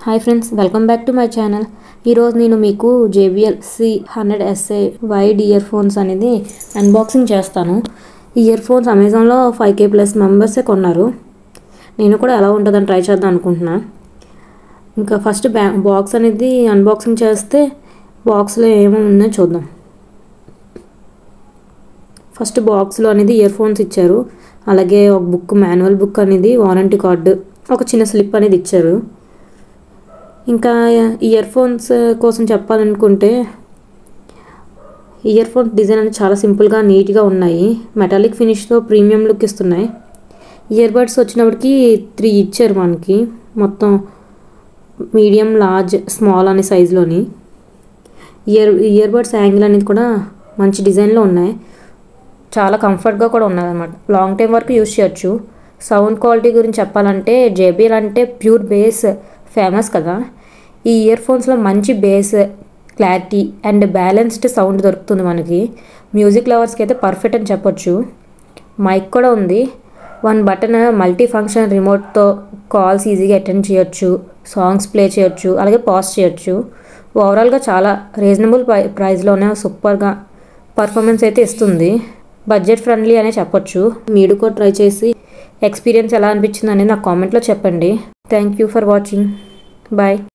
Hi friends, welcome back to my channel. ఈరోజు నేను మీకు JBL C100SA wide ear phones అనేది అన్బాక్సింగ్ చేస్తాను. ఈ ఇయర్ ఫోన్స్ అమెజాన్లో 5K+ మెంబర్సే కొన్నారు. నేను కూడా ఎలా ఉంటుందని ట్రై చేద్దాం అనుకుంటున్నా. ఇంకా ఫస్ట్ బాక్స్ అనేది అన్బాక్సింగ్ చేస్తే బాక్స్లో ఏమేమి ఉన్నాయో చూద్దాం. ఫస్ట్ బాక్స్లో అనేది ఇయర్ ఫోన్స్ ఇచ్చారు. అలాగే ఒక బుక్, మాన్యువల్ బుక్ అనేది, వారంటీ కార్డు, ఒక చిన్న స్లిప్ అనేది ఇచ్చారు. ఇంకా ఇయర్ ఫోన్స్ కోసం చెప్పాలనుకుంటే ఇయర్ ఫోన్స్ డిజైన్ అనేది చాలా సింపుల్గా, నీట్గా ఉన్నాయి. మెటాలిక్ ఫినిష్తో ప్రీమియం లుక్ ఇస్తున్నాయి. ఇయర్ బడ్స్ వచ్చినప్పటికీ 3 ఇచ్చారు మనకి, మొత్తం మీడియం, లార్జ్, స్మాల్ అనే సైజులోని. ఇయర్ బడ్స్ యాంగిల్ అనేది కూడా మంచి డిజైన్లో ఉన్నాయి. చాలా కంఫర్ట్గా కూడా ఉన్నది అన్నమాట. లాంగ్ టైం వరకు యూజ్ చేయొచ్చు. సౌండ్ క్వాలిటీ గురించి చెప్పాలంటే JBL అంటే ప్యూర్ బేస్ ఫేమస్ కదా. ఈ ఇయర్ ఫోన్స్లో మంచి base, clarity and balanced sound దొరుకుతుంది మనకి. మ్యూజిక్ లవర్స్కి అయితే పర్ఫెక్ట్ అని చెప్పొచ్చు. మైక్ కూడా ఉంది. 1 బటన్ మల్టీ ఫంక్షన్ రిమోట్తో కాల్స్ ఈజీగా అటెండ్ చేయొచ్చు, సాంగ్స్ ప్లే చేయొచ్చు, అలాగే పాజ్ చేయొచ్చు. ఓవరాల్గా చాలా రీజనబుల్ ప్రైస్లోనే సూపర్గా పర్ఫార్మెన్స్ అయితే ఇస్తుంది. బడ్జెట్ ఫ్రెండ్లీ అనే చెప్పొచ్చు. మీరు కూడా ట్రై చేసి ఎక్స్పీరియన్స్ ఎలా అనిపించింది అనేది నాకు కామెంట్లో చెప్పండి. Thank you for watching. Bye.